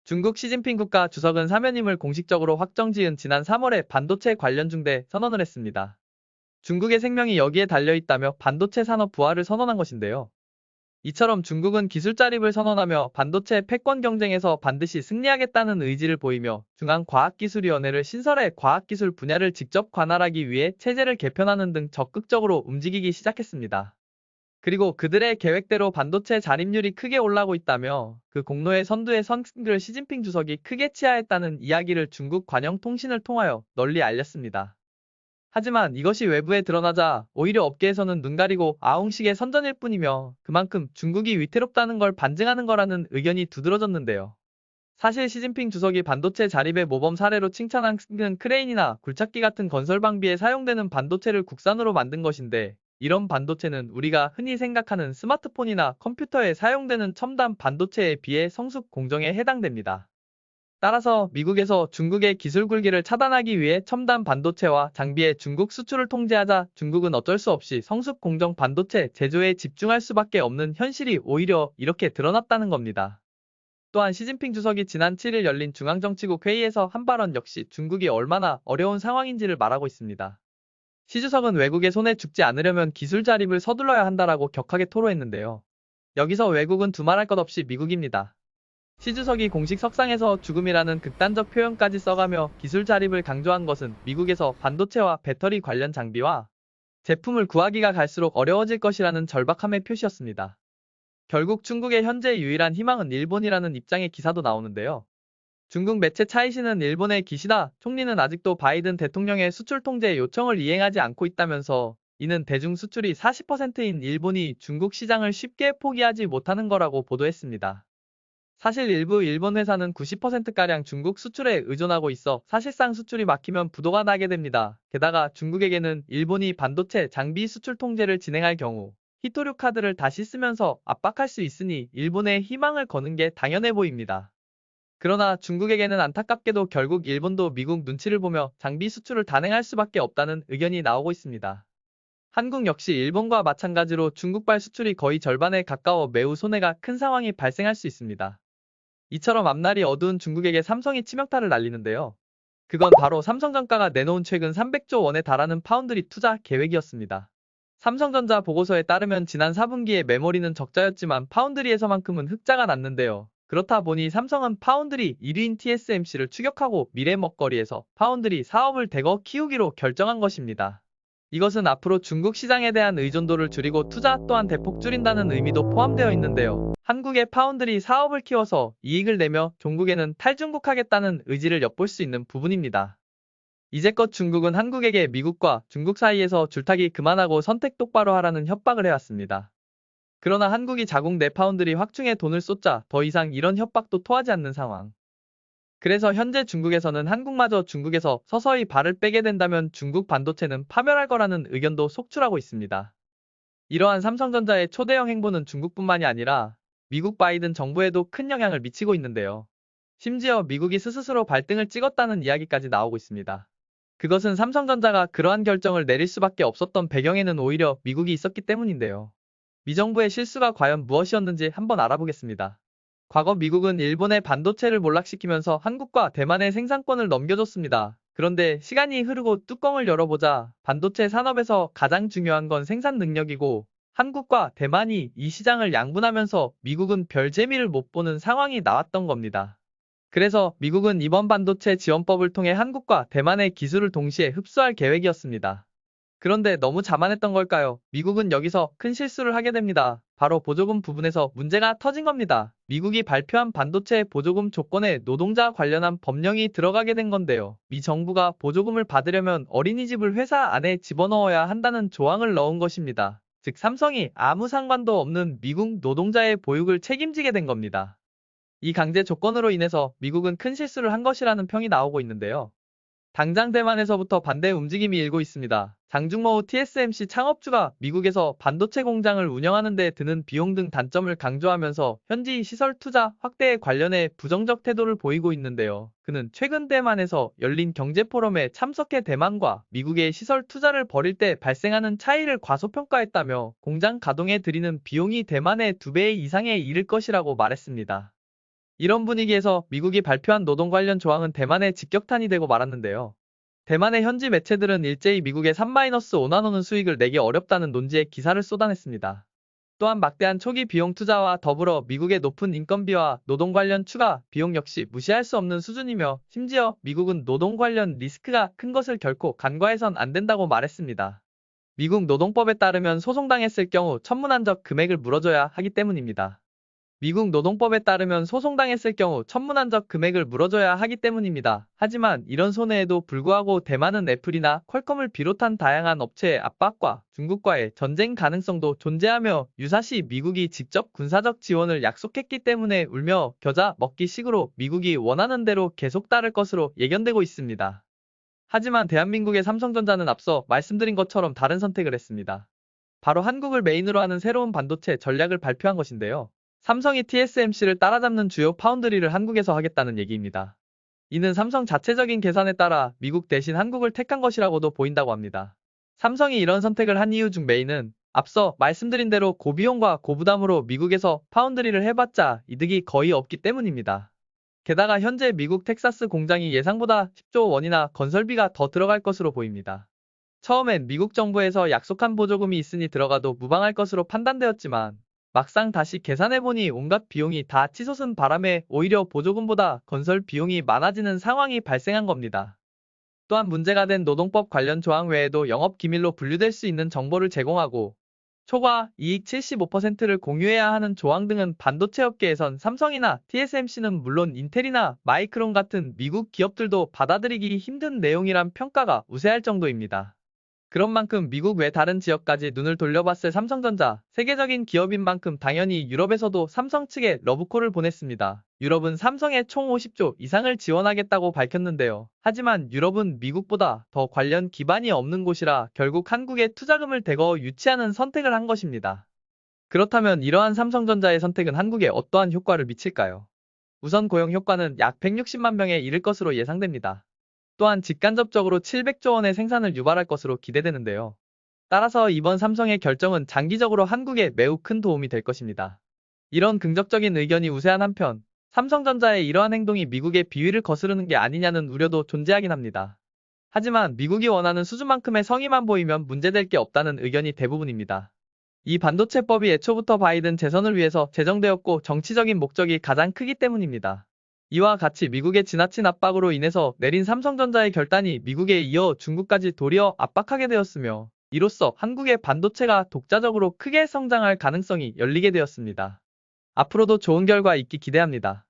중국 시진핑 국가 주석은 사면임을 공식적으로 확정지은 지난 3월에 반도체 관련 중대 선언을 했습니다. 중국의 생명이 여기에 달려있다며 반도체 산업 부활을 선언한 것인데요. 이처럼 중국은 기술 자립을 선언하며 반도체 패권 경쟁에서 반드시 승리하겠다는 의지를 보이며 중앙과학기술위원회를 신설해 과학기술 분야를 직접 관할하기 위해 체제를 개편하는 등 적극적으로 움직이기 시작했습니다. 그리고 그들의 계획대로 반도체 자립률이 크게 올라가고 있다며 그 공로의 선두에 선을 시진핑 주석이 크게 치하했다는 이야기를 중국 관영통신을 통하여 널리 알렸습니다. 하지만 이것이 외부에 드러나자 오히려 업계에서는 눈 가리고 아웅식의 선전일 뿐이며 그만큼 중국이 위태롭다는 걸 반증하는 거라는 의견이 두드러졌는데요. 사실 시진핑 주석이 반도체 자립의 모범 사례로 칭찬한 크레인이나 굴착기 같은 건설 방비에 사용되는 반도체를 국산으로 만든 것인데 이런 반도체는 우리가 흔히 생각하는 스마트폰이나 컴퓨터에 사용되는 첨단 반도체에 비해 성숙 공정에 해당됩니다. 따라서 미국에서 중국의 기술 굴기를 차단하기 위해 첨단 반도체와 장비의 중국 수출을 통제하자 중국은 어쩔 수 없이 성숙 공정 반도체 제조에 집중할 수밖에 없는 현실이 오히려 이렇게 드러났다는 겁니다. 또한 시진핑 주석이 지난 7일 열린 중앙정치국 회의에서 한 발언 역시 중국이 얼마나 어려운 상황인지를 말하고 있습니다. 시 주석은 외국의 손에 죽지 않으려면 기술 자립을 서둘러야 한다라고 격하게 토로했는데요. 여기서 외국은 두말할 것 없이 미국입니다. 시 주석이 공식 석상에서 죽음이라는 극단적 표현까지 써가며 기술 자립을 강조한 것은 미국에서 반도체와 배터리 관련 장비와 제품을 구하기가 갈수록 어려워질 것이라는 절박함의 표시였습니다. 결국 중국의 현재 유일한 희망은 일본이라는 입장의 기사도 나오는데요. 중국 매체 차이신은 일본의 기시다 총리는 아직도 바이든 대통령의 수출 통제 요청을 이행하지 않고 있다면서 이는 대중 수출이 40%인 일본이 중국 시장을 쉽게 포기하지 못하는 거라고 보도했습니다. 사실 일부 일본 회사는 90%가량 중국 수출에 의존하고 있어 사실상 수출이 막히면 부도가 나게 됩니다. 게다가 중국에게는 일본이 반도체 장비 수출 통제를 진행할 경우 히토류 카드를 다시 쓰면서 압박할 수 있으니 일본에 희망을 거는 게 당연해 보입니다. 그러나 중국에게는 안타깝게도 결국 일본도 미국 눈치를 보며 장비 수출을 단행할 수밖에 없다는 의견이 나오고 있습니다. 한국 역시 일본과 마찬가지로 중국발 수출이 거의 절반에 가까워 매우 손해가 큰 상황이 발생할 수 있습니다. 이처럼 앞날이 어두운 중국에게 삼성이 치명타를 날리는데요. 그건 바로 삼성전가가 내놓은 최근 300조 원에 달하는 파운드리 투자 계획이었습니다. 삼성전자 보고서에 따르면 지난 4분기에 메모리는 적자였지만 파운드리에서만큼은 흑자가 났는데요. 그렇다 보니 삼성은 파운드리 1위인 TSMC를 추격하고 미래 먹거리에서 파운드리 사업을 대거 키우기로 결정한 것입니다. 이것은 앞으로 중국 시장에 대한 의존도를 줄이고 투자 또한 대폭 줄인다는 의미도 포함되어 있는데요. 한국의 파운드리 사업을 키워서 이익을 내며 종국에는 탈중국하겠다는 의지를 엿볼 수 있는 부분입니다. 이제껏 중국은 한국에게 미국과 중국 사이에서 줄타기 그만하고 선택 똑바로 하라는 협박을 해왔습니다. 그러나 한국이 자국 내 파운드리 확충에 돈을 쏟자 더 이상 이런 협박도 토하지 않는 상황. 그래서 현재 중국에서는 한국마저 중국에서 서서히 발을 빼게 된다면 중국 반도체는 파멸할 거라는 의견도 속출하고 있습니다. 이러한 삼성전자의 초대형 행보는 중국뿐만이 아니라 미국 바이든 정부에도 큰 영향을 미치고 있는데요. 심지어 미국이 스스로 발등을 찍었다는 이야기까지 나오고 있습니다. 그것은 삼성전자가 그러한 결정을 내릴 수밖에 없었던 배경에는 오히려 미국이 있었기 때문인데요. 미 정부의 실수가 과연 무엇이었는지 한번 알아보겠습니다. 과거 미국은 일본의 반도체를 몰락시키면서 한국과 대만의 생산권을 넘겨줬습니다. 그런데 시간이 흐르고 뚜껑을 열어보자 반도체 산업에서 가장 중요한 건 생산 능력이고 한국과 대만이 이 시장을 양분하면서 미국은 별 재미를 못 보는 상황이 나왔던 겁니다. 그래서 미국은 이번 반도체 지원법을 통해 한국과 대만의 기술을 동시에 흡수할 계획이었습니다. 그런데 너무 자만했던 걸까요? 미국은 여기서 큰 실수를 하게 됩니다. 바로 보조금 부분에서 문제가 터진 겁니다. 미국이 발표한 반도체 보조금 조건에 노동자 관련한 법령이 들어가게 된 건데요. 미 정부가 보조금을 받으려면 어린이집을 회사 안에 집어넣어야 한다는 조항을 넣은 것입니다. 즉 삼성이 아무 상관도 없는 미국 노동자의 보육을 책임지게 된 겁니다. 이 강제 조건으로 인해서 미국은 큰 실수를 한 것이라는 평이 나오고 있는데요. 당장 대만에서부터 반대 움직임이 일고 있습니다. 장중모우 TSMC 창업주가 미국에서 반도체 공장을 운영하는 데 드는 비용 등 단점을 강조하면서 현지 시설 투자 확대에 관련해 부정적 태도를 보이고 있는데요. 그는 최근 대만에서 열린 경제포럼에 참석해 대만과 미국의 시설 투자를 벌일 때 발생하는 차이를 과소평가했다며 공장 가동에 들이는 비용이 대만의 2배 이상에 이를 것이라고 말했습니다. 이런 분위기에서 미국이 발표한 노동 관련 조항은 대만의 직격탄이 되고 말았는데요. 대만의 현지 매체들은 일제히 미국에 3-5나노는 수익을 내기 어렵다는 논지에 기사를 쏟아냈습니다. 또한 막대한 초기 비용 투자와 더불어 미국의 높은 인건비와 노동 관련 추가 비용 역시 무시할 수 없는 수준이며 심지어 미국은 노동 관련 리스크가 큰 것을 결코 간과해선 안 된다고 말했습니다. 미국 노동법에 따르면 소송당했을 경우 천문학적 금액을 물어줘야 하기 때문입니다. 미국 노동법에 따르면 소송당했을 경우 천문학적 금액을 물어줘야 하기 때문입니다. 하지만 이런 손해에도 불구하고 대만은 애플이나 퀄컴을 비롯한 다양한 업체의 압박과 중국과의 전쟁 가능성도 존재하며 유사시 미국이 직접 군사적 지원을 약속했기 때문에 울며 겨자 먹기 식으로 미국이 원하는 대로 계속 따를 것으로 예견되고 있습니다. 하지만 대한민국의 삼성전자는 앞서 말씀드린 것처럼 다른 선택을 했습니다. 바로 한국을 메인으로 하는 새로운 반도체 전략을 발표한 것인데요. 삼성이 TSMC를 따라잡는 주요 파운드리를 한국에서 하겠다는 얘기입니다. 이는 삼성 자체적인 계산에 따라 미국 대신 한국을 택한 것이라고도 보인다고 합니다. 삼성이 이런 선택을 한 이유 중 메인은 앞서 말씀드린 대로 고비용과 고부담으로 미국에서 파운드리를 해봤자 이득이 거의 없기 때문입니다. 게다가 현재 미국 텍사스 공장이 예상보다 10조 원이나 건설비가 더 들어갈 것으로 보입니다. 처음엔 미국 정부에서 약속한 보조금이 있으니 들어가도 무방할 것으로 판단되었지만 막상 다시 계산해보니 온갖 비용이 다 치솟은 바람에 오히려 보조금보다 건설 비용이 많아지는 상황이 발생한 겁니다. 또한 문제가 된 노동법 관련 조항 외에도 영업기밀로 분류될 수 있는 정보를 제공하고 초과 이익 75%를 공유해야 하는 조항 등은 반도체 업계에선 삼성이나 TSMC는 물론 인텔이나 마이크론 같은 미국 기업들도 받아들이기 힘든 내용이란 평가가 우세할 정도입니다. 그런 만큼 미국 외 다른 지역까지 눈을 돌려봤을 삼성전자, 세계적인 기업인 만큼 당연히 유럽에서도 삼성 측에 러브콜을 보냈습니다. 유럽은 삼성에 총 50조 이상을 지원하겠다고 밝혔는데요. 하지만 유럽은 미국보다 더 관련 기반이 없는 곳이라 결국 한국에 투자금을 대거 유치하는 선택을 한 것입니다. 그렇다면 이러한 삼성전자의 선택은 한국에 어떠한 효과를 미칠까요? 우선 고용 효과는 약 160만 명에 이를 것으로 예상됩니다. 또한 직간접적으로 700조 원의 생산을 유발할 것으로 기대되는데요. 따라서 이번 삼성의 결정은 장기적으로 한국에 매우 큰 도움이 될 것입니다. 이런 긍정적인 의견이 우세한 한편, 삼성전자의 이러한 행동이 미국의 비위를 거스르는 게 아니냐는 우려도 존재하긴 합니다. 하지만 미국이 원하는 수준만큼의 성의만 보이면 문제될 게 없다는 의견이 대부분입니다. 이 반도체법이 애초부터 바이든 재선을 위해서 제정되었고 정치적인 목적이 가장 크기 때문입니다. 이와 같이 미국의 지나친 압박으로 인해서 내린 삼성전자의 결단이 미국에 이어 중국까지 도리어 압박하게 되었으며 이로써 한국의 반도체가 독자적으로 크게 성장할 가능성이 열리게 되었습니다. 앞으로도 좋은 결과 있기 기대합니다.